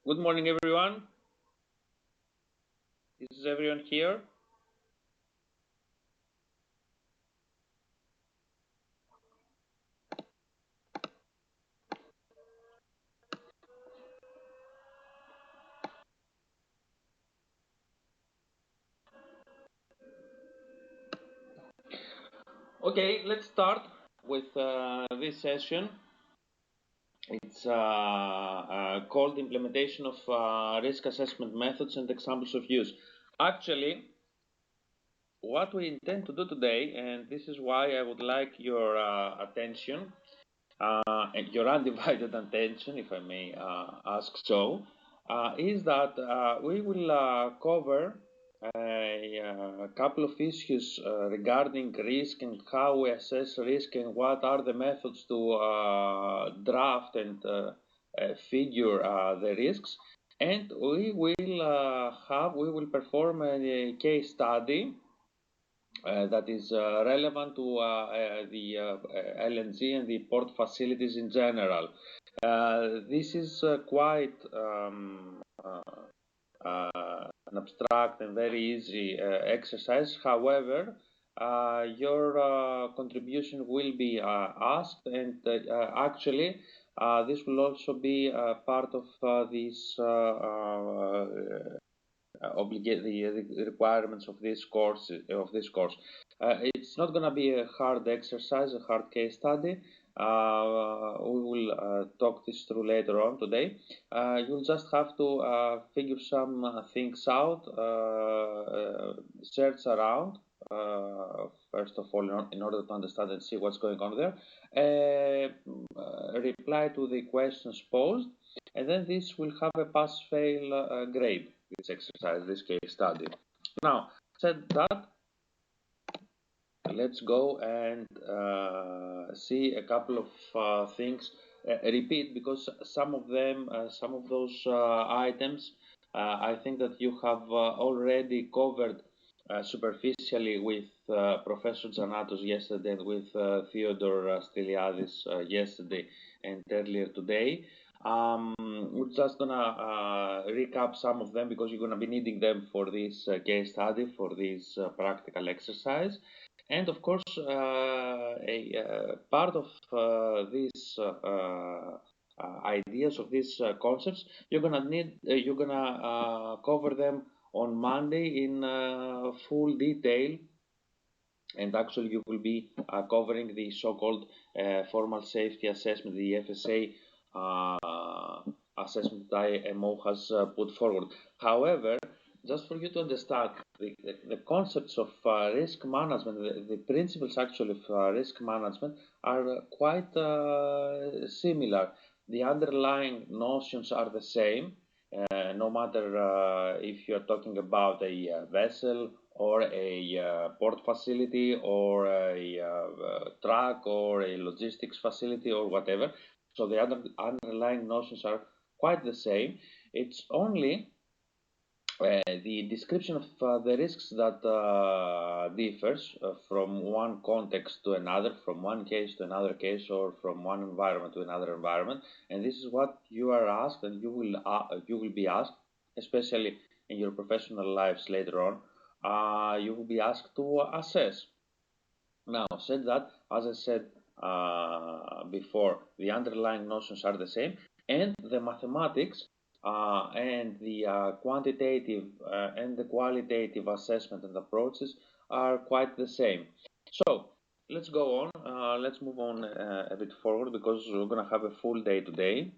Good morning, everyone. Is everyone here? Okay, let's start with this session. It's called Implementation of Risk Assessment Methods and Examples of Use. Actually, what we intend to do today, and this is why I would like your attention, and your undivided attention, if I may ask so, is that we will cover a couple of issues regarding risk and how we assess risk and what are the methods to draft and figure the risks. And we will perform a case study that is relevant to the LNG and the port facilities in general. This is quite an abstract and very easy exercise. However, your contribution will be asked, and actually, this will also be part of this obligate the requirements of this course. It's not going to be a hard exercise, a hard case study. We will talk this through later on today. You'll just have to figure some things out, search around, first of all, in order to understand and see what's going on there, reply to the questions posed, and then this will have a pass-fail grade, this exercise, this case study. Now, said that, let's go and see a couple of things. Repeat, because some of them, some of those items, I think that you have already covered superficially with Professor Zanatos yesterday and with Theodore Styliadis yesterday and earlier today. We're just gonna recap some of them because you're gonna be needing them for this case study, for this practical exercise. And of course, a part of these ideas of these concepts, you're gonna cover them on Monday in full detail, and actually you will be covering the so-called formal safety assessment, the FSA assessment that IMO has put forward. However, just for you to understand the concepts of risk management, the principles actually of risk management are quite similar. The underlying notions are the same, no matter if you're talking about a vessel or a port facility or a truck or a logistics facility or whatever. So the other underlying notions are quite the same. It's only the description of the risks that differs from one context to another, from one case to another case, or from one environment to another environment. And this is what you are asked, and you will be asked, especially in your professional lives later on. You will be asked to assess. Now, said that, as I said before, the underlying notions are the same, and the mathematics and the quantitative and the qualitative assessment and approaches are quite the same. So, let's go on. Let's move on a bit forward because we're going to have a full day today.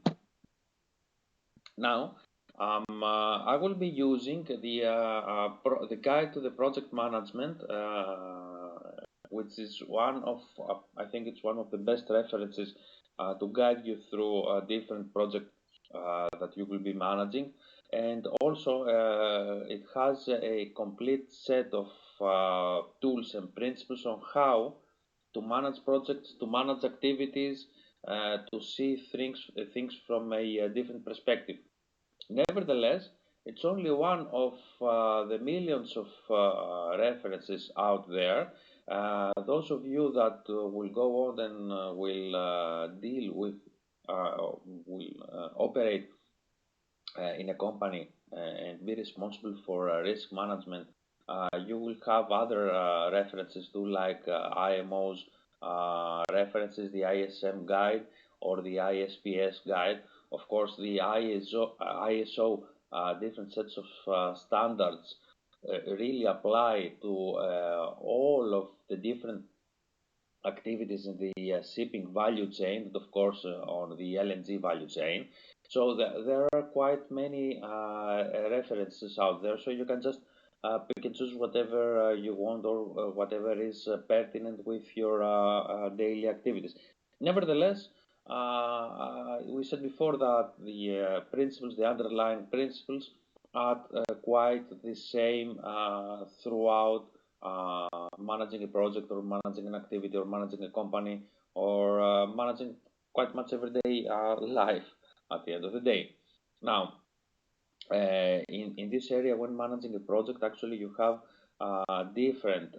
Now, I will be using the guide to the project management, which is one of, I think it's one of the best references to guide you through different projects that you will be managing. And also, it has a complete set of tools and principles on how to manage projects, to manage activities, to see things from a different perspective. Nevertheless, it's only one of the millions of references out there. Those of you that will go on and will deal with, will operate in a company and be responsible for risk management, you will have other references too, like IMO's references, the ISM guide or the ISPS guide. Of course, the ISO different sets of standards really apply to all of the different activities in the shipping value chain, and of course on the LNG value chain. So there are quite many references out there, so you can just pick and choose whatever you want or whatever is pertinent with your daily activities. Nevertheless, we said before that the principles, the underlying principles, are quite the same throughout managing a project or managing an activity or managing a company or managing quite much everyday life at the end of the day. Now, in this area, when managing a project, actually you have different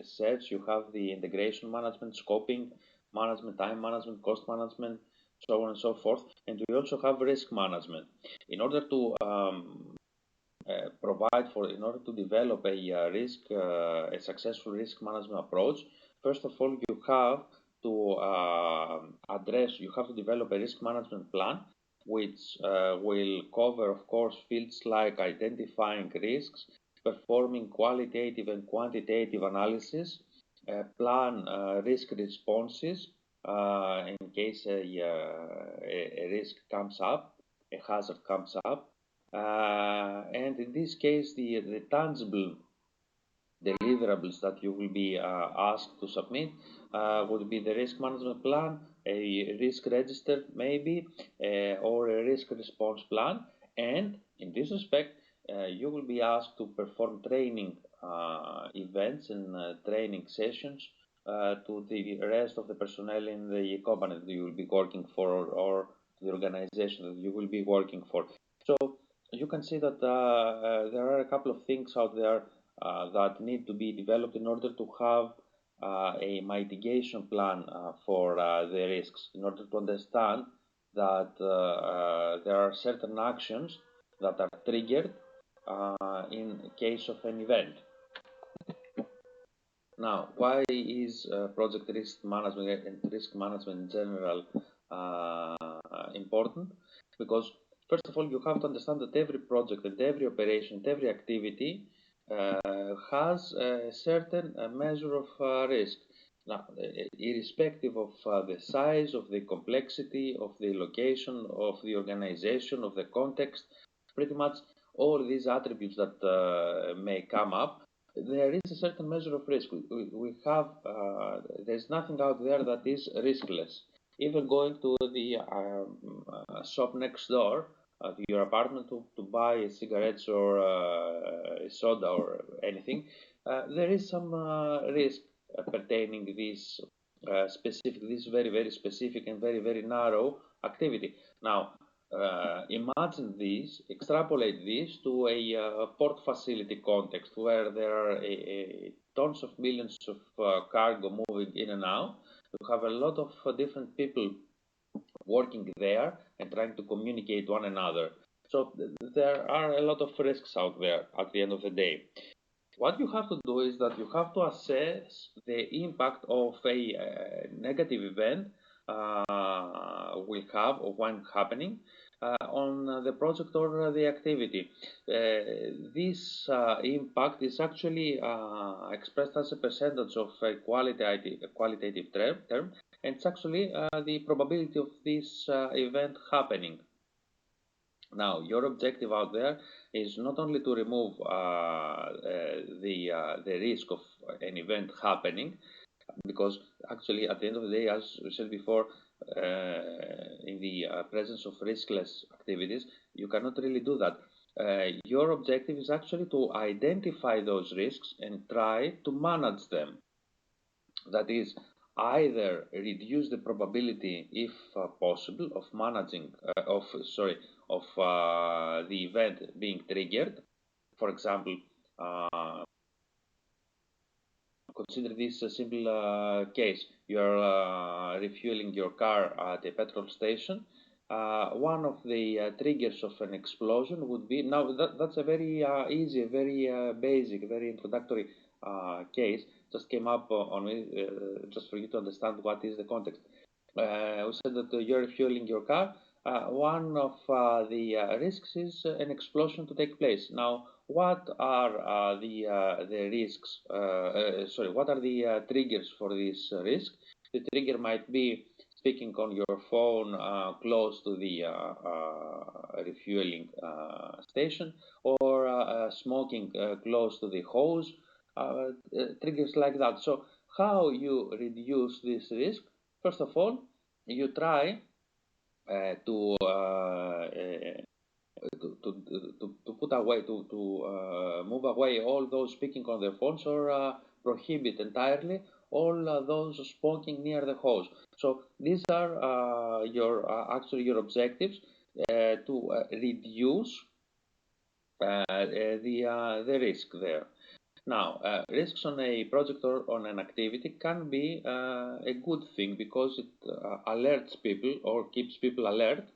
sets. You have the integration management, scoping management, time management, cost management, so on and so forth. And we also have risk management. In order to in order to develop a successful risk management approach, first of all, you have to develop a risk management plan, which will cover, of course, fields like identifying risks, performing qualitative and quantitative analysis, plan risk responses in case a risk comes up, a hazard comes up, and in this case, the tangible deliverables that you will be asked to submit would be the risk management plan, a risk register maybe, or a risk response plan. And in this respect, you will be asked to perform training events and training sessions to the rest of the personnel in the company that you will be working for, or the organization that you will be working for. So you can see that there are a couple of things out there that need to be developed in order to have a mitigation plan for the risks, in order to understand that there are certain actions that are triggered in case of an event. Now, why is project risk management and risk management in general important? Because first of all, you have to understand that every project and every operation, and every activity has a certain measure of risk. Now, irrespective of the size, of the complexity, of the location, of the organization, of the context, pretty much all these attributes that may come up, there is a certain measure of risk. There's nothing out there that is riskless. Even going to the shop next door to your apartment to buy cigarettes or soda or anything, there is some risk pertaining this very, very specific and very, very narrow activity. Now, imagine this, extrapolate this to a port facility context where there are tons of millions of cargo moving in and out. You have a lot of different people working there and trying to communicate one another. So there are a lot of risks out there at the end of the day. What you have to do is that you have to assess the impact of a negative event will have or when happening on the project or the activity. This impact is actually expressed as a percentage of a qualitative term, and it's actually the probability of this event happening. Now, your objective out there is not only to remove the risk of an event happening, because actually at the end of the day, as we said before, in the presence of riskless activities, you cannot really do that. Your objective is actually to identify those risks and try to manage them. That is, either reduce the probability, if possible, of the event being triggered. For example, consider this a simple case. You are refueling your car at a petrol station, one of the triggers of an explosion would be, now that's a very easy, very basic, very introductory case, just came up on me, just for you to understand what is the context. We said that you're refueling your car. One of the risks is an explosion to take place. Now, what are the risks? Sorry, what are the triggers for this risk? The trigger might be speaking on your phone close to the refueling station, or smoking close to the hose, triggers like that. So how you reduce this risk? First of all, you try to put away, to move away all those speaking on their phones, or prohibit entirely all those smoking near the hose. So these are your actually your objectives to reduce the risk there. Now, risks on a project or on an activity can be a good thing, because it alerts people or keeps people alert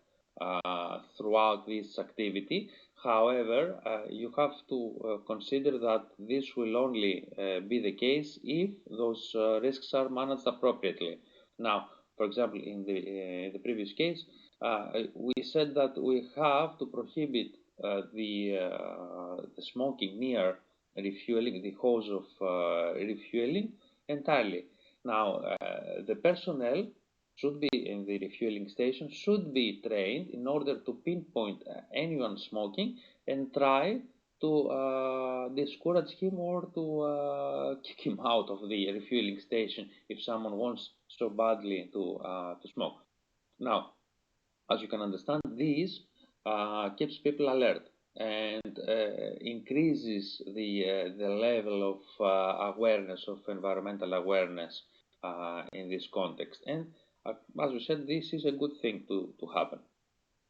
throughout this activity. However, you have to consider that this will only be the case if those risks are managed appropriately. Now, for example, in the previous case, we said that we have to prohibit the smoking near refueling, the hose of refueling entirely. Now, the personnel should be in the refueling station, should be trained in order to pinpoint anyone smoking and try to discourage him, or to kick him out of the refueling station if someone wants so badly to smoke. Now, as you can understand, this keeps people alert and increases the level of awareness, of environmental awareness in this context. And as we said, this is a good thing to happen.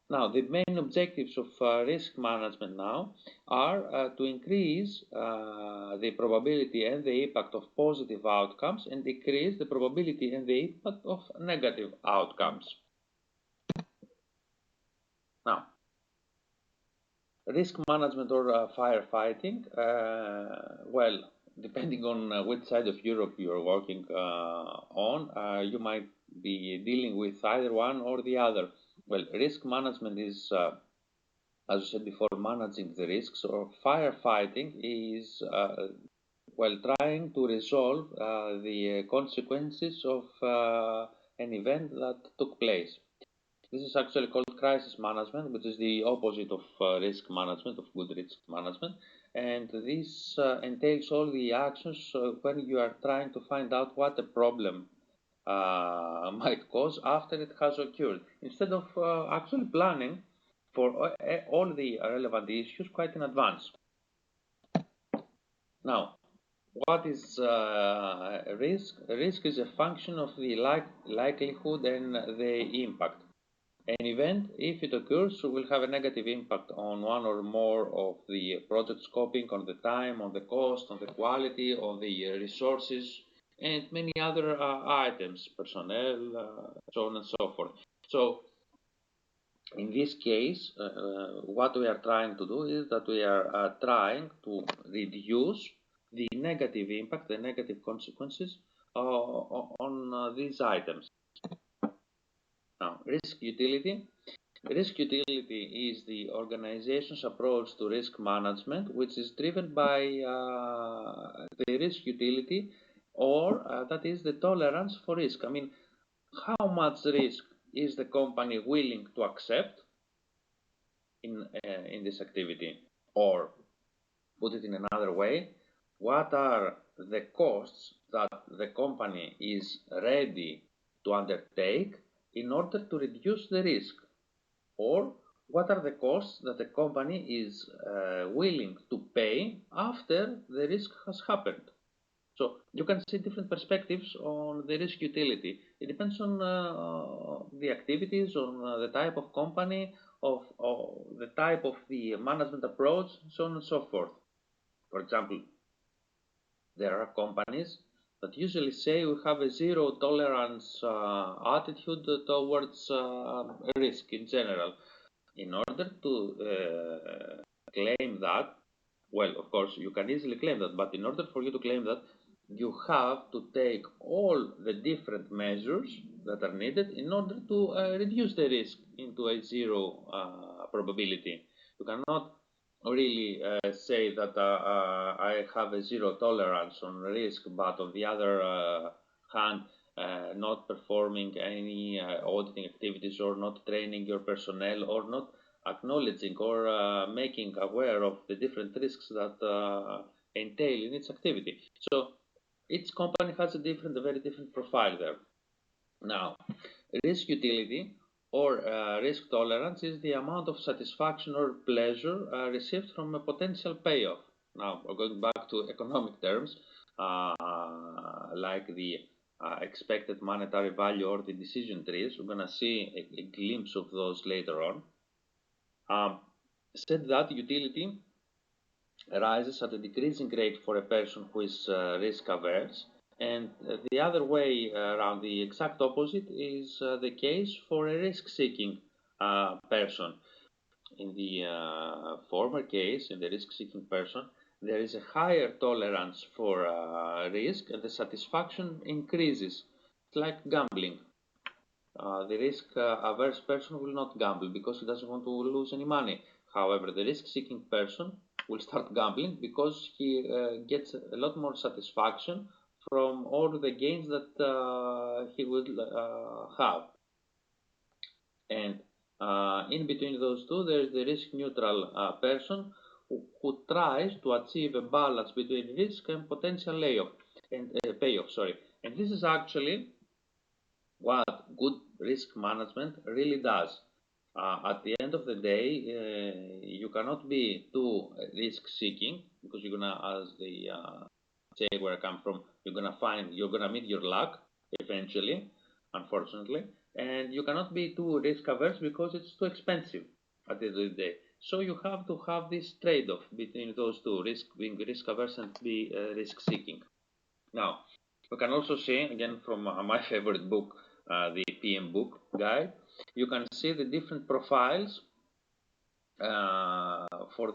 Now, the main objectives of risk management now are to increase the probability and the impact of positive outcomes, and decrease the probability and the impact of negative outcomes. Now, risk management or firefighting, well, depending on which side of Europe you're working on, you might be dealing with either one or the other. Well, risk management is, as I said before, managing the risks, or firefighting is, well, trying to resolve the consequences of an event that took place. This is actually called crisis management, which is the opposite of risk management, of good risk management. And this entails all the actions when you are trying to find out what the problem might cause after it has occurred, instead of actually planning for all the relevant issues quite in advance. Now, what is risk? Risk is a function of the likelihood and the impact. An event, if it occurs, will have a negative impact on one or more of the project scoping, on the time, on the cost, on the quality, on the resources, and many other items, personnel, so on and so forth. So, in this case, what we are trying to do is that we are trying to reduce the negative impact, the negative consequences on these items. Now, risk utility. Risk utility is the organization's approach to risk management, which is driven by the risk utility, or that is the tolerance for risk. I mean, how much risk is the company willing to accept in this activity? Or put it in another way, what are the costs that the company is ready to undertake in order to reduce the risk? Or what are the costs that the company is willing to pay after the risk has happened? So you can see different perspectives on the risk utility. It depends on the activities, on the type of company, of the type of the management approach, so on and so forth. For example, there are companies that usually say we have a zero tolerance attitude towards risk in general. In order to claim that, well, of course, you can easily claim that, but in order for you to claim that, you have to take all the different measures that are needed in order to reduce the risk into a zero probability. You cannot really say that I have a zero tolerance on risk, but on the other hand, not performing any auditing activities or not training your personnel or not acknowledging or making aware of the different risks that entail in its activity. So each company has a very different profile there. Now, risk utility or risk tolerance is the amount of satisfaction or pleasure received from a potential payoff. Now, we're going back to economic terms, uh, like the expected monetary value or the decision trees. We're going to see a glimpse of those later on. Said that utility rises at a decreasing rate for a person who is risk averse, and the other way around, the exact opposite, is the case for a risk seeking person. In the former case, in the risk seeking person, there is a higher tolerance for risk and the satisfaction increases. It's like gambling. The risk averse person will not gamble because he doesn't want to lose any money. However, the risk seeking person will start gambling because he gets a lot more satisfaction from all the gains that he will have. And in between those two, there is the risk neutral person who tries to achieve a balance between risk and potential layoff and payoff. Sorry, and this is actually what good risk management really does. At the end of the day, you cannot be too risk seeking because you're gonna, as the say where I come from, you're gonna meet your luck eventually, unfortunately, and you cannot be too risk averse because it's too expensive at the end of the day. So you have to have this trade-off between those two, being risk averse and be risk seeking. Now, you can also see, again, from my favorite book, the PM book guide, you can see the different profiles for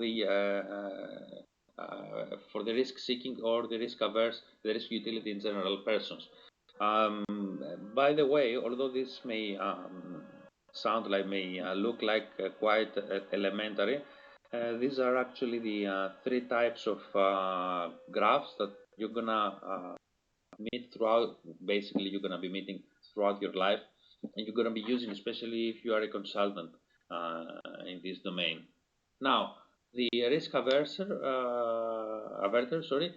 the risk-seeking or the risk-averse, the risk utility in general persons. By the way, although this may may look like quite elementary, these are actually the three types of graphs that you're gonna meet throughout. Basically, you're gonna be meeting throughout your life, and you're gonna be using, especially if you are a consultant in this domain. Now, the risk averter, sorry,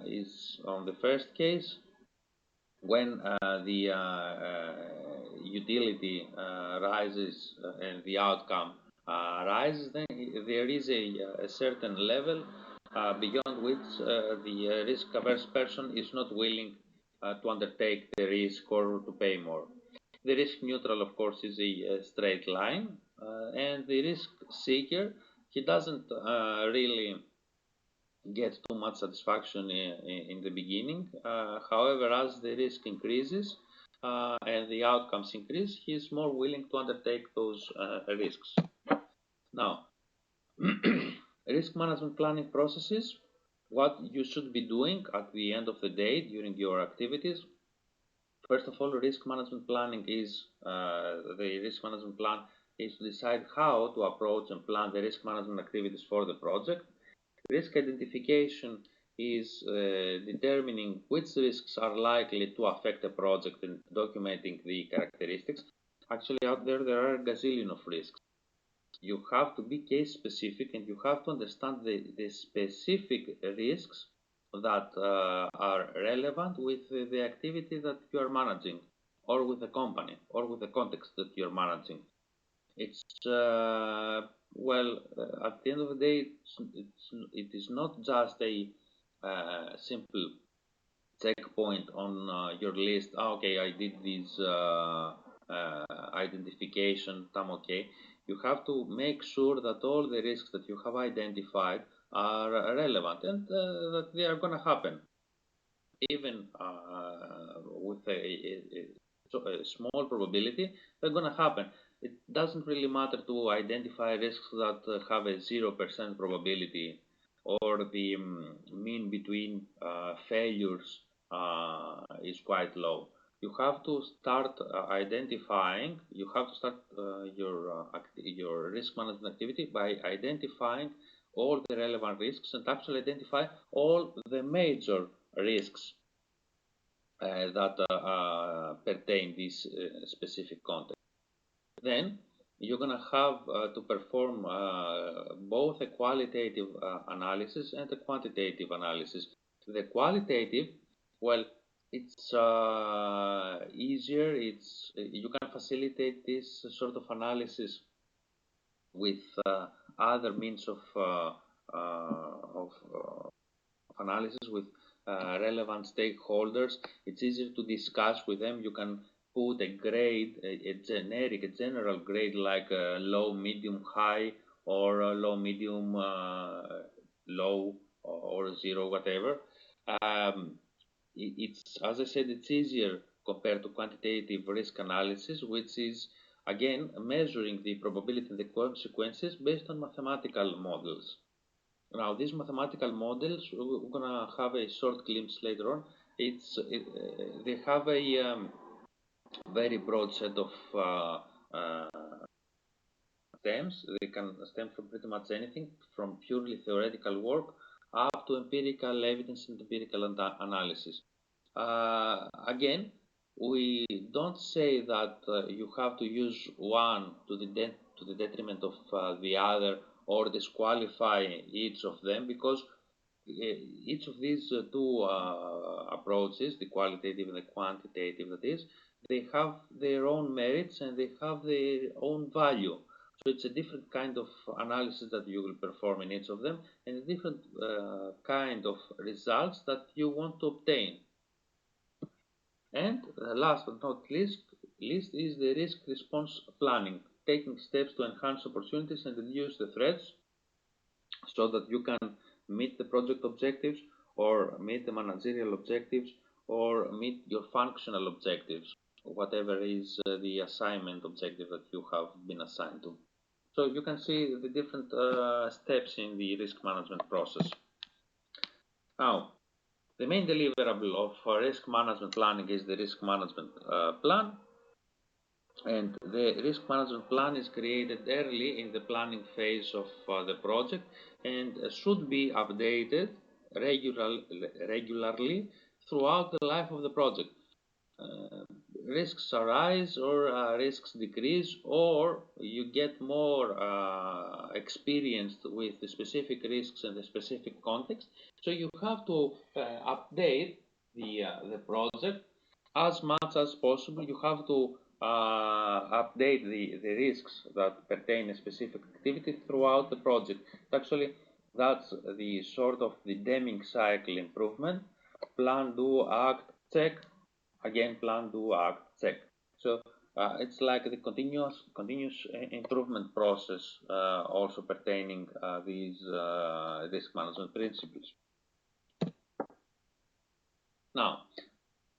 is on the first case when the utility rises and the outcome rises. Then there is a certain level beyond which the risk averse person is not willing to undertake the risk or to pay more. The risk neutral, of course, is a straight line, and the risk seeker, he doesn't really get too much satisfaction in the beginning. However, as the risk increases and the outcomes increase, he is more willing to undertake those risks. Now, risk management planning processes, what you should be doing at the end of the day during your activities. First of all, risk management planning is the risk management plan is to decide how to approach and plan the risk management activities for the project. Risk identification is determining which risks are likely to affect a project and documenting the characteristics. Actually, out there, there are a gazillion of risks. You have to be case specific and you have to understand the specific risks that are relevant with the activity that you are managing, or with the company, or with the context that you're managing. It's at the end of the day, it is not just a simple checkpoint on your list. Okay, I did this identification. I'm okay. You have to make sure that all the risks that you have identified are relevant and that they are going to happen. even with a small probability, they're going to happen. It doesn't really matter to identify risks that have a 0% probability, or the mean between failures is quite low. You have to start identifying, you have to start your risk management activity by identifying all the relevant risks and actually identify all the major risks that pertain this specific context. Then you're going to have to perform both a qualitative analysis and a quantitative analysis. The qualitative, well, it's easier. It's you can facilitate this sort of analysis with other means of analysis with relevant stakeholders. It's easier to discuss with them. You can put a grade, a general grade like low, medium, high, or low, medium, low, or zero, whatever. Um, it's, as I said, it's easier compared to quantitative risk analysis, which is again measuring the probability and the consequences based on mathematical models. Now, these mathematical models, we're gonna have a short glimpse later on. They have a very broad set of uh, stems. They can stem from pretty much anything, from purely theoretical work up to empirical evidence and empirical analysis. Again, we don't say that you have to use one to the detriment of the other, or disqualify each of them, because each of these two approaches, the qualitative and the quantitative, that is, they have their own merits and they have their own value. So it's a different kind of analysis that you will perform in each of them, and a different kind of results that you want to obtain. And last but not least is the risk response planning, taking steps to enhance opportunities and reduce the threats so that you can meet the project objectives, or meet the managerial objectives, or meet your functional objectives, whatever is the assignment objective that you have been assigned to. So you can see the different steps in the risk management process. Now, the main deliverable of risk management planning is the risk management plan. And the risk management plan is created early in the planning phase of the project, and should be updated regularly throughout the life of the project. Uh, Risks arise, or risks decrease, or you get more experienced with the specific risks and the specific context. So you have to update the project as much as possible. You have to update the risks that pertain a specific activity throughout the project. Actually, that's the sort of the Deming cycle improvement: plan, do, act, check, again plan, do, act, check. So it's like the continuous improvement process, also pertaining these risk management principles. Now,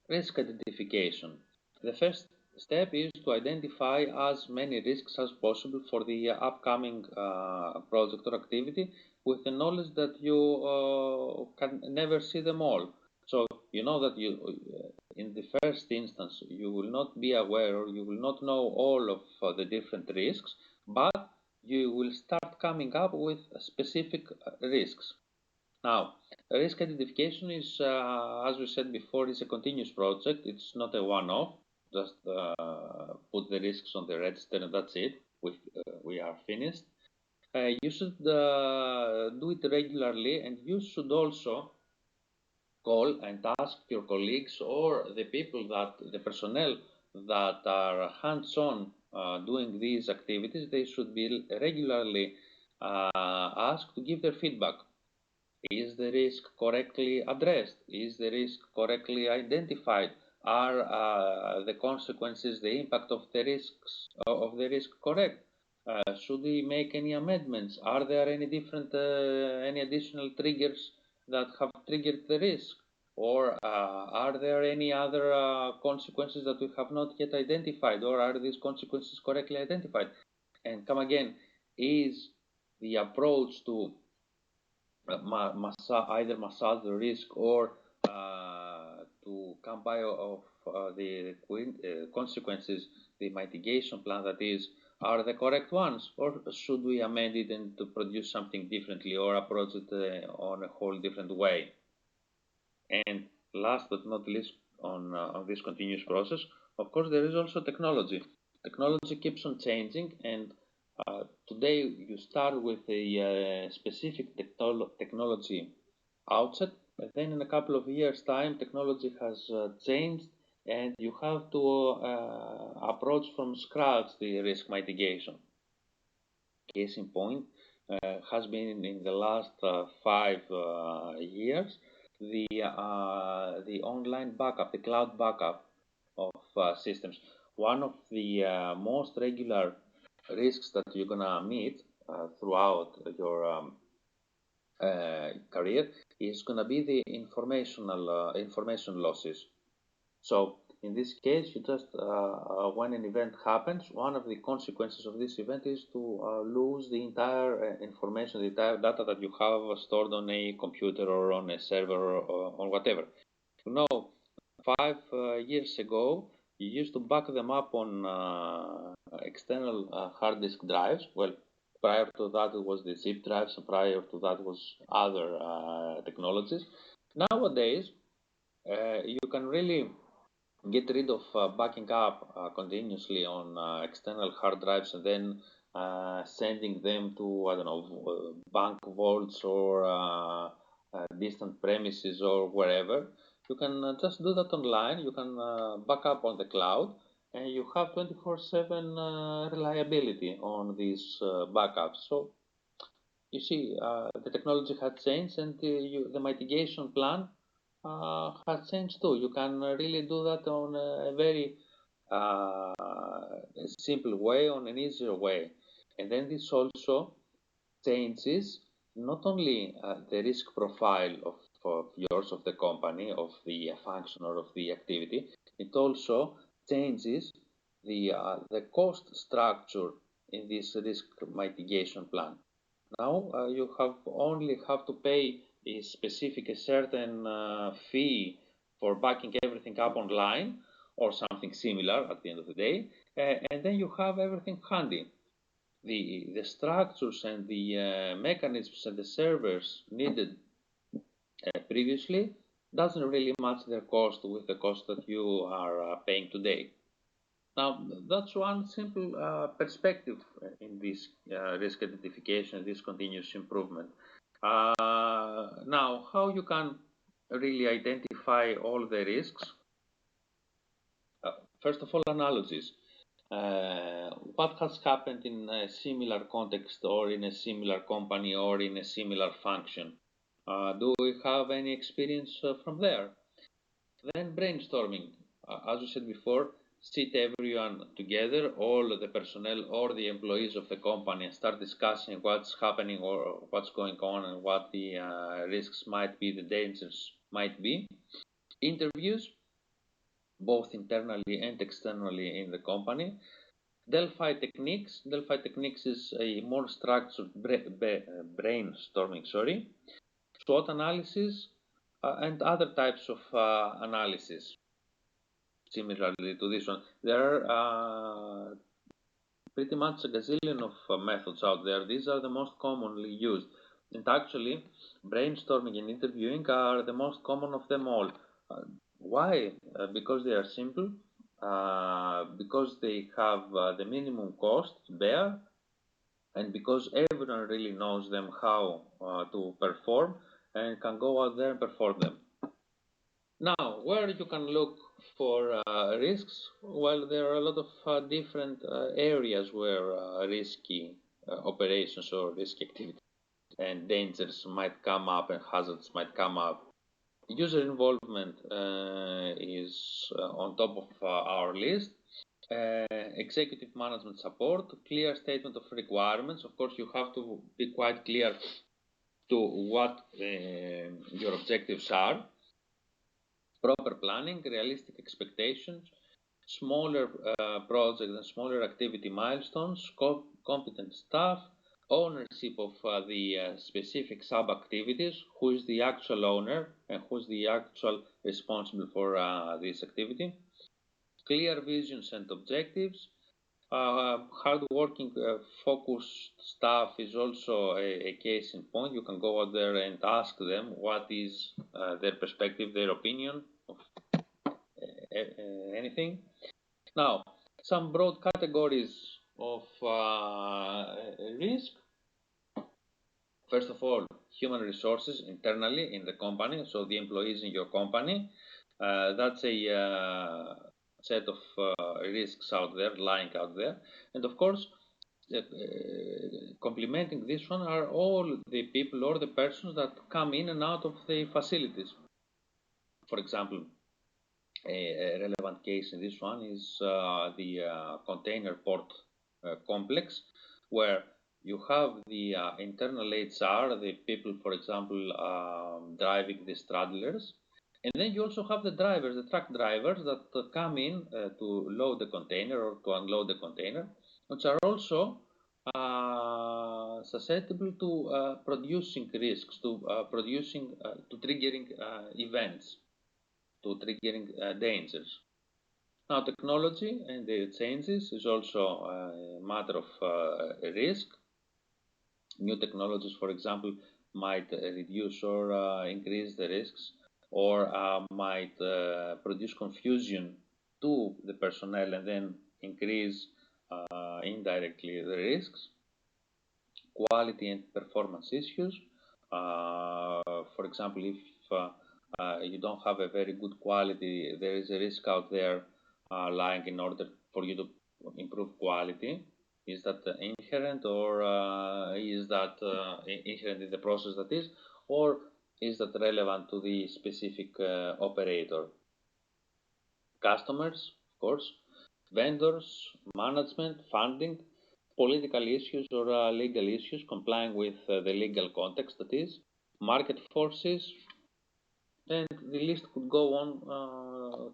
risk identification. The first step is to identify as many risks as possible for the upcoming project or activity, with the knowledge that you can never see them all. So you know that in the first instance, you will not be aware, or you will not know all of the different risks, but you will start coming up with specific risks. Now, risk identification is, as we said before, is a continuous project. It's not a one-off. Just put the risks on the register and that's it. We are finished. You should do it regularly, and you should also call and ask your colleagues, or the personnel that are hands-on doing these activities. They should be regularly asked to give their feedback. Is the risk correctly addressed? Is the risk correctly identified? Are the consequences, the impact of the risk correct? Should we make any amendments? Are there any additional triggers that have triggered the risk? Or are there any other consequences that we have not yet identified, or are these consequences correctly identified? And come again, is the approach to either massage the risk or to come by of the consequences, the mitigation plan that is, are the correct ones, or should we amend it and to produce something differently or approach it on a whole different way? And last but not least, on this continuous process, of course, there is also technology. Technology keeps on changing, and today you start with a specific technology outset, but then in a couple of years' time, technology has changed, and you have to approach from scratch the risk mitigation. Case in point has been in the last 5 years the online backup, the cloud backup of systems. One of the most regular risks that you're gonna meet throughout your career is gonna be the information losses. So in this case, you just when an event happens, one of the consequences of this event is to lose the entire information, the entire data that you have stored on a computer or on a server or whatever. You know, 5 years ago, you used to back them up on external hard disk drives. Well, prior to that, it was the zip drives, and prior to that was other technologies. Nowadays, you can really get rid of backing up continuously on external hard drives and then sending them to, I don't know, bank vaults or distant premises or wherever. You can just do that online. You can back up on the cloud, and you have 24/7 reliability on these backups. So you see, the technology has changed, and the mitigation plan has changed too. You can really do that on a very uh, simple way, on an easier way. And then this also changes not only the risk profile of yours, of the company, of the function or of the activity, it also changes the cost structure in this risk mitigation plan. Now you have to pay a certain fee for backing everything up online or something similar at the end of the day, and then you have everything handy. The structures and the mechanisms and the servers needed previously doesn't really match their cost with the cost that you are paying today. Now, that's one simple perspective in this risk identification, this continuous improvement. Now, how you can really identify all the risks? First of all, analogies. What has happened in a similar context or in a similar company or in a similar function? Do we have any experience from there? Then brainstorming. As we said before, sit everyone together, all the personnel or the employees of the company, and start discussing what's happening or what's going on and what the risks might be, the dangers might be. Interviews, both internally and externally in the company. Delphi techniques. Delphi techniques is a more structured brainstorming, SWOT analysis, and other types of analysis. Similarly to this one, there are pretty much a gazillion of methods out there. These are the most commonly used. And actually, brainstorming and interviewing are the most common of them all. Why? Because they are simple, because they have the minimum cost to bear, and because everyone really knows them how to perform and can go out there and perform them. Now, where you can look for risks? Well, there are a lot of different areas where risky operations or risky activities and dangers might come up and hazards might come up. User involvement is on top of our list. Executive management support, clear statement of requirements. Of course, you have to be quite clear to what your objectives are. Proper planning, realistic expectations, smaller projects and smaller activity milestones, competent staff, ownership of the specific sub-activities, who is the actual owner and who is the actual responsible for this activity, clear visions and objectives. Hard-working, focused staff is also a case in point. You can go out there and ask them what is their perspective, their opinion of anything. Now, some broad categories of risk. First of all, human resources internally in the company, so the employees in your company. That's a set of risks out there, lying out there. And of course, complementing this one are all the people or the persons that come in and out of the facilities. For example, a relevant case in this one is the container port complex, where you have the internal HR, the people, for example, driving the straddlers, and then you also have the drivers, the truck drivers that come in to load the container or to unload the container, which are also susceptible to producing risks, to to triggering events, to triggering dangers. Now, technology and the changes is also a matter of risk. New technologies, for example, might reduce or increase the risks, or might produce confusion to the personnel and then increase indirectly the risks. Quality and performance issues. For example, if you don't have a very good quality, there is a risk out there lying in order for you to improve quality. Is that inherent, or is that inherent in the process that is, or is that relevant to the specific operator? Customers, of course, vendors, management, funding, political issues or legal issues, complying with the legal context that is, market forces, and the list could go on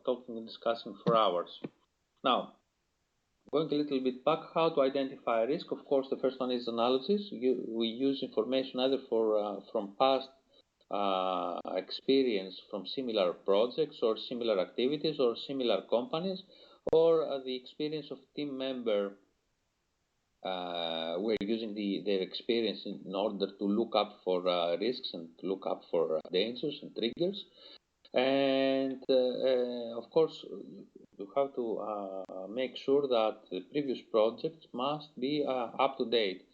talking and discussing for hours. Now, going a little bit back, how to identify risk. Of course, the first one is analysis. We use information either from past experience from similar projects or similar activities or similar companies, or the experience of team member. We're using their experience in order to look up for risks and to look up for dangers and triggers. And of course, you have to make sure that the previous projects must be up to date,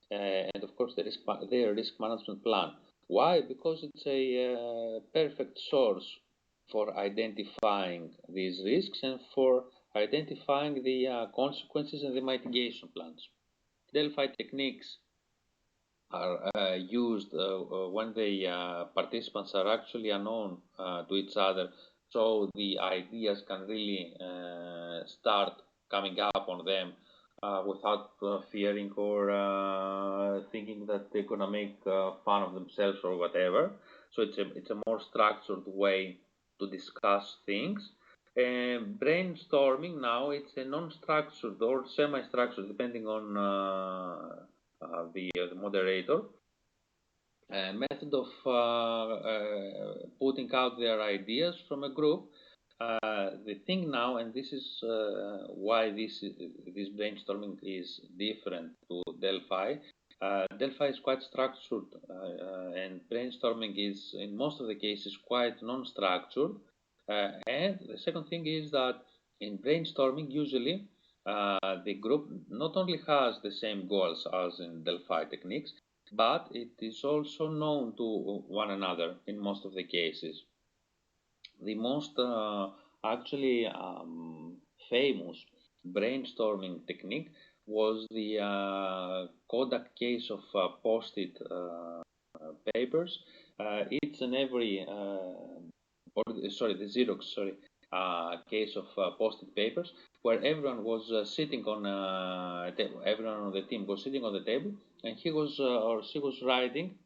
and of course their risk management plan. Why? Because it's a perfect source for identifying these risks and for identifying the consequences and the mitigation plans. Delphi techniques are used when the participants are actually unknown to each other, so the ideas can really start coming up on them without fearing or thinking that they're gonna make fun of themselves or whatever. So it's a more structured way to discuss things. Brainstorming now, it's a non-structured or semi-structured, depending on the moderator, method of putting out their ideas from a group. The thing now, and this is why this brainstorming is different to Delphi. Delphi is quite structured, and brainstorming is, in most of the cases, quite non-structured. And the second thing is that in brainstorming, usually the group not only has the same goals as in Delphi techniques, but it is also known to one another in most of the cases. The most actually famous brainstorming technique was the Kodak case of post-it papers. Each and every, the Xerox, case of post-it papers, where everyone was sitting on everyone on the team was sitting on the table, and he was or she was writing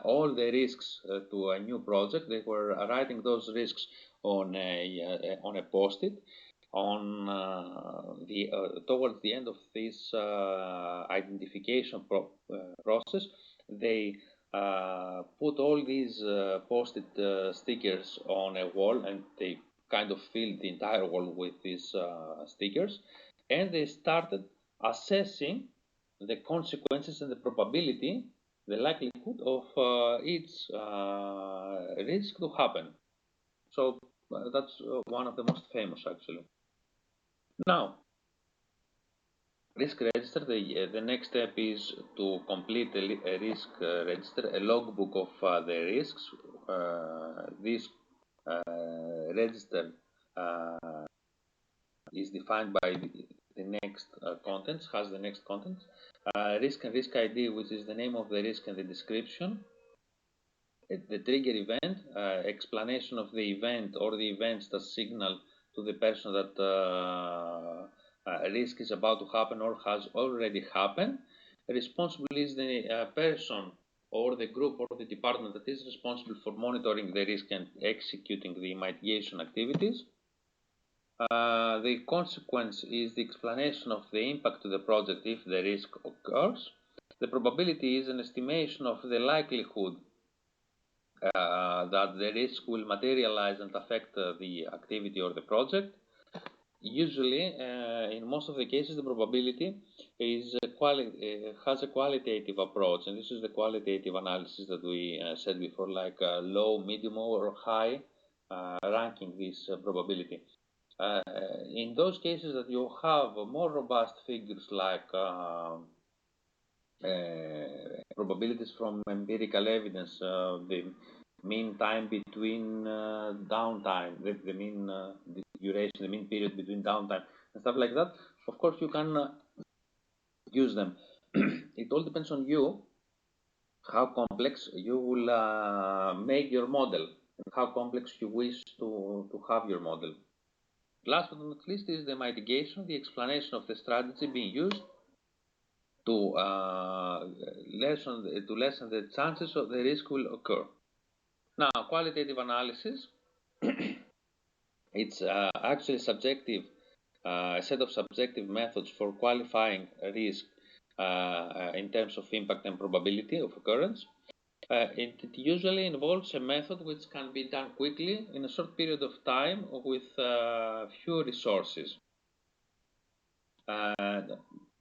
all the risks to a new project. They were writing those risks on a post-it. Towards the end of this identification process, they put all these post-it stickers on a wall, and they kind of filled the entire wall with these stickers, and they started assessing the consequences and the probability, the likelihood of each risk to happen. So that's one of the most famous, actually. Now, risk register, the next step is to complete a risk register, a logbook of the risks. This register is defined by the next contents, has the next contents. Risk and risk ID, which is the name of the risk and the description. The trigger event, explanation of the event or the events that signal to the person that a risk is about to happen or has already happened. Responsible is the person or the group or the department that is responsible for monitoring the risk and executing the mitigation activities. The consequence is the explanation of the impact to the project if the risk occurs. The probability is an estimation of the likelihood that the risk will materialize and affect the activity or the project. Usually, in most of the cases, the probability is has a qualitative approach, and this is the qualitative analysis that we said before, like low, medium, or high, ranking this probability. In those cases that you have more robust figures like probabilities from empirical evidence, the mean time between downtime, the mean duration, the mean period between downtime, and stuff like that. Of course, you can use them. It all depends on you, how complex you will make your model, and how complex you wish to have your model. Last but not least is the mitigation, the explanation of the strategy being used to lessen the chances of the risk will occur. Now, qualitative analysis, it's actually subjective, a set of subjective methods for qualifying a risk in terms of impact and probability of occurrence. It usually involves a method which can be done quickly in a short period of time with few resources.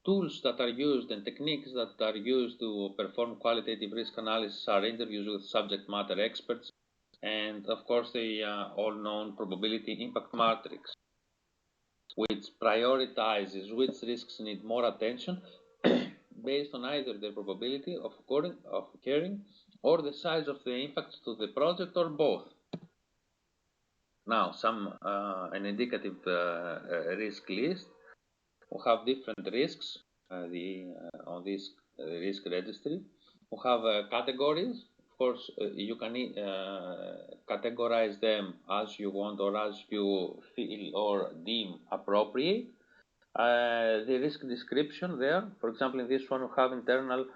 Tools that are used and techniques that are used to perform qualitative risk analysis are interviews with subject matter experts, and of course the all-known probability impact matrix, which prioritizes which risks need more attention based on either the probability of occurring or the size of the impact to the project, or both. Now, an indicative risk list. We have different risks on this risk registry. We have categories. Of course, you can categorize them as you want or as you feel or deem appropriate. The risk description there, for example, in this one we have internal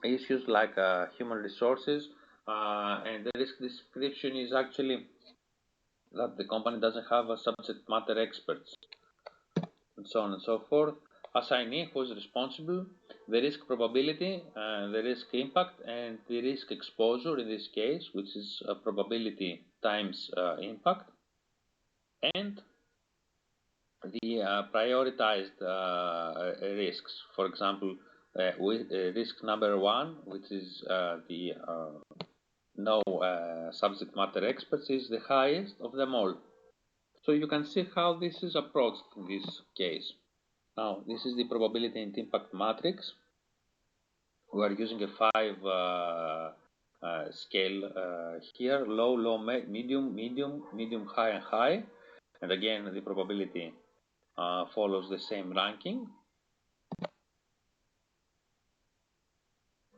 issues like human resources, and the risk description is actually that the company doesn't have a subject matter experts, and so on and so forth. Assignee, who is responsible, the risk probability, the risk impact, and the risk exposure in this case, which is probability times impact, and the prioritized risks. For example, risk number one, which is the no subject matter experts, is the highest of them all. So you can see how this is approached in this case. Now, this is the probability and impact matrix. We are using a 5 scale here: low, low, medium, medium, medium, high, and high. And again, the probability follows the same ranking.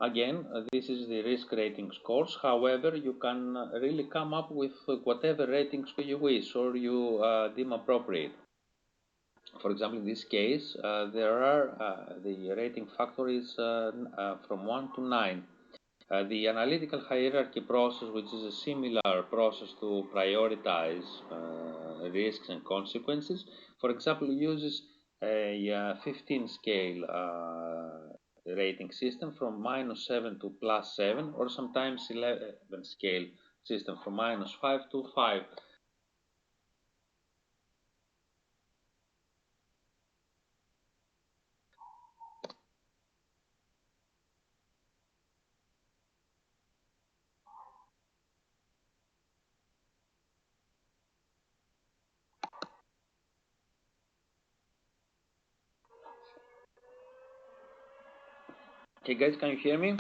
Again, this is the risk rating scores. However, you can really come up with whatever ratings you wish or you deem appropriate. For example, in this case, there are the rating factor is from 1 to 9. The analytical hierarchy process, which is a similar process to prioritize risks and consequences, for example, uses a 15 scale rating system from -7 to +7, or sometimes 11 scale system from -5 to 5. Okay, guys, can you hear me?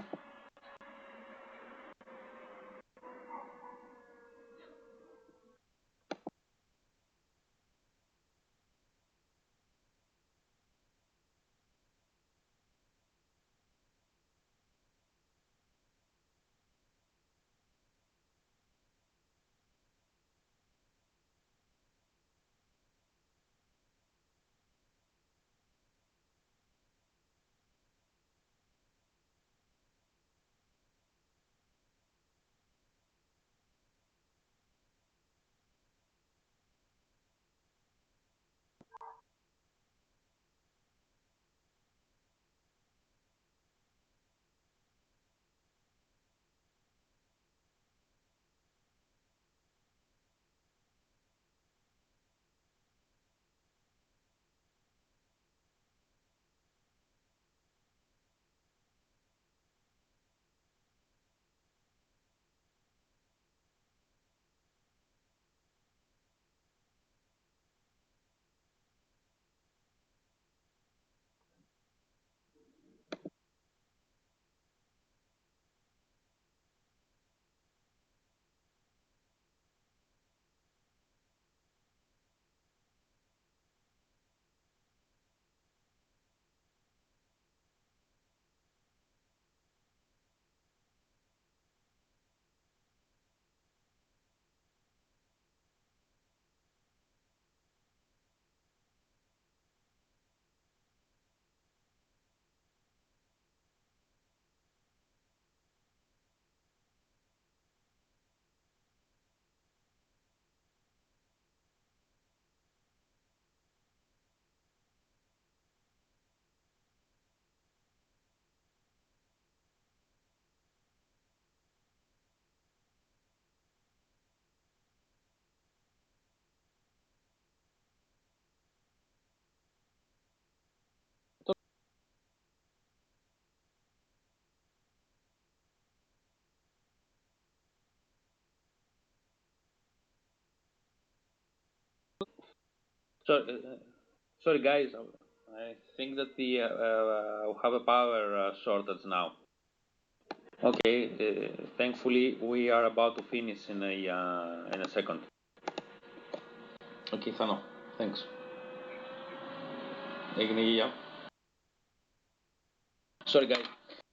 So, sorry, guys, I think that we have a power shortage now. Okay, thankfully we are about to finish in a second. Okay, Thano, thanks. Yeah. Sorry, guys.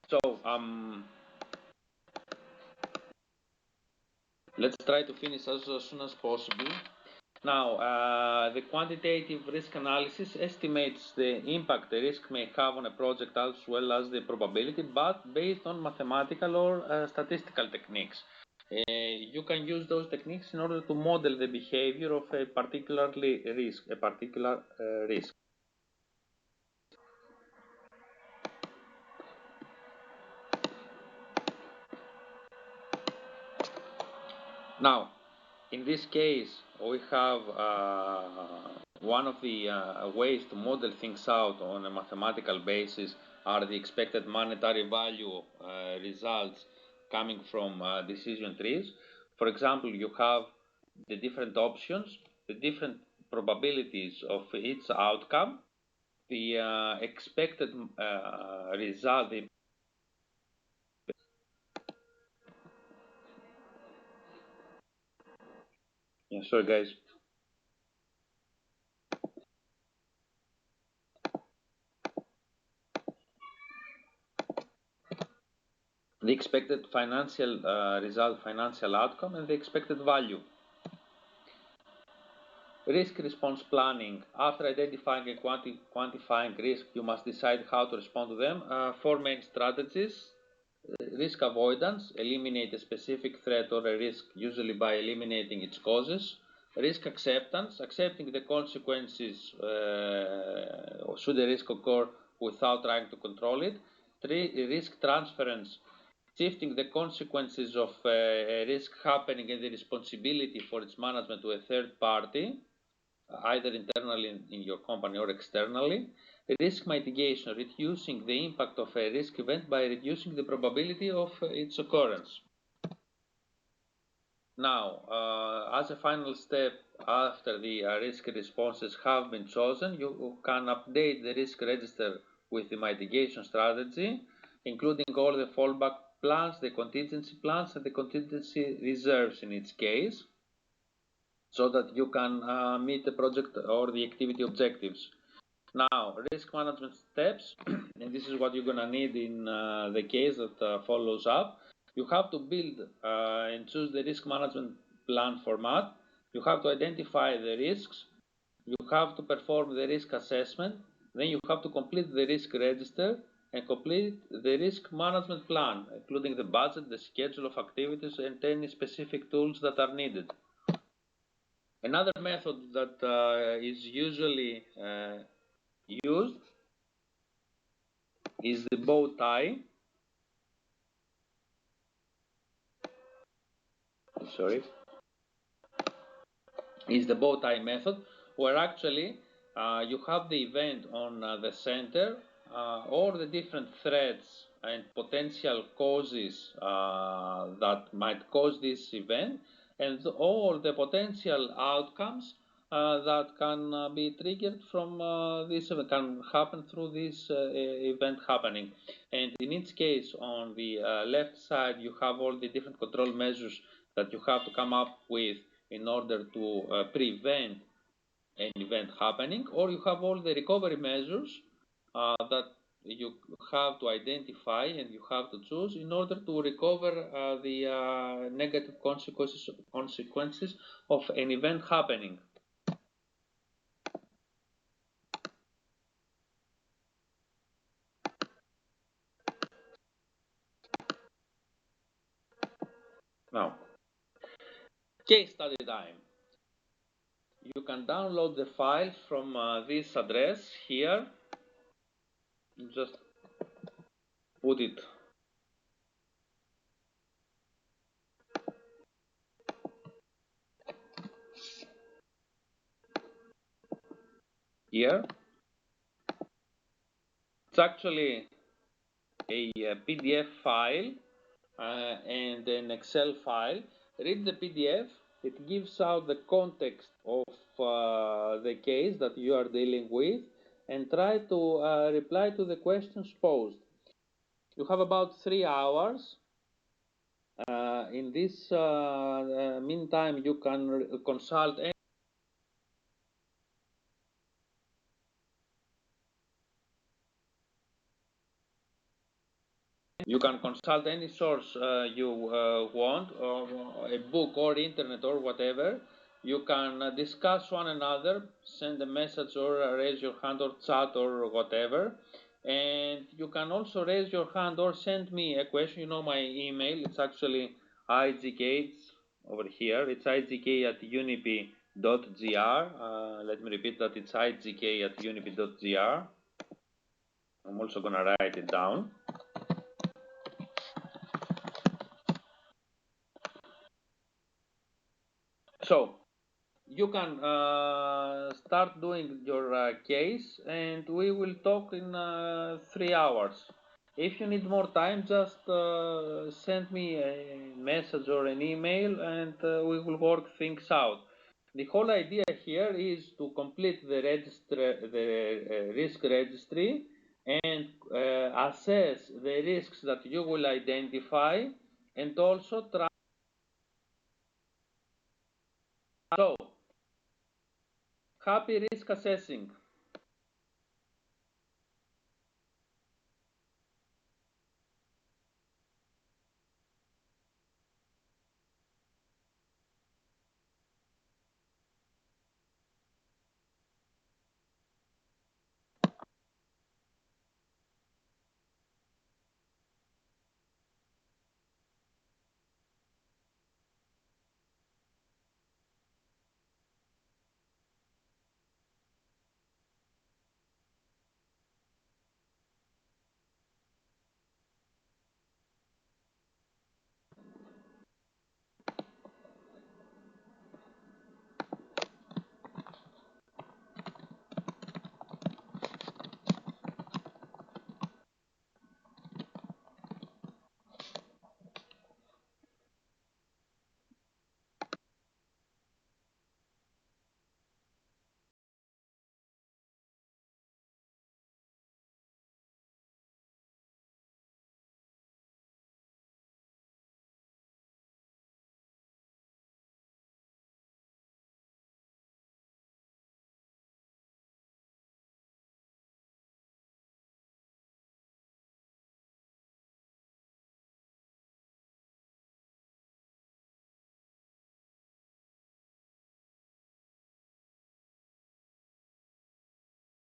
So let's try to finish as soon as possible. Now, the quantitative risk analysis estimates the impact the risk may have on a project as well as the probability, but based on mathematical or statistical techniques. You can use those techniques in order to model the behavior of a particular risk. Now, in this case, we have one of the ways to model things out on a mathematical basis are the expected monetary value results coming from decision trees. For example, you have the different options, the different probabilities of each outcome, the expected result. Yeah, sorry, guys. The expected financial result, financial outcome, and the expected value. Risk response planning. After identifying and quantifying risk, you must decide how to respond to them. Four main strategies. risk avoidance, eliminate a specific threat or a risk, usually by eliminating its causes. Risk acceptance, accepting the consequences should a risk occur without trying to control it. Risk transference, shifting the consequences of a risk happening and the responsibility for its management to a third party, either internally in your company or externally. Risk mitigation, reducing the impact of a risk event by reducing the probability of its occurrence. Now, as a final step, after the risk responses have been chosen, you can update the risk register with the mitigation strategy, including all the fallback plans, the contingency plans, and the contingency reserves in each case, so that you can meet the project or the activity objectives. Now, risk management steps, and this is what you're going to need in the case that follows up. You have to build and choose the risk management plan format. You have to identify the risks. You have to perform the risk assessment. Then you have to complete the risk register and complete the risk management plan, including the budget, the schedule of activities, and any specific tools that are needed. Another method that is usually used is the bow tie. Sorry, is the bow tie method, where actually you have the event on the center, or the different threats and potential causes that might cause this event, and all the potential outcomes that can be triggered from this event, can happen through this event happening. And in each case, on the left side, you have all the different control measures that you have to come up with in order to prevent an event happening, or you have all the recovery measures that you have to identify and you have to choose in order to recover the negative consequences of an event happening. Now, case study time. You can download the file from this address here. Just put it here. It's actually a PDF file and an Excel file. Read the PDF. It gives out the context of the case that you are dealing with, and try to reply to the questions posed. You have about 3 hours. In this meantime, you can consult any source you want, or a book or internet or whatever. You can discuss one another, send a message or raise your hand or chat or whatever. And you can also raise your hand or send me a question. You know my email. It's actually igk, it's over here. It's igk@unipi.gr. Let me repeat that. It's igk@unipi.gr. I'm also going to write it down. So you can start doing your case, and we will talk in 3 hours. If you need more time, just send me a message or an email, and we will work things out. The whole idea here is to complete the risk registry, and assess the risks that you will identify, and also try. So, happy risk assessing.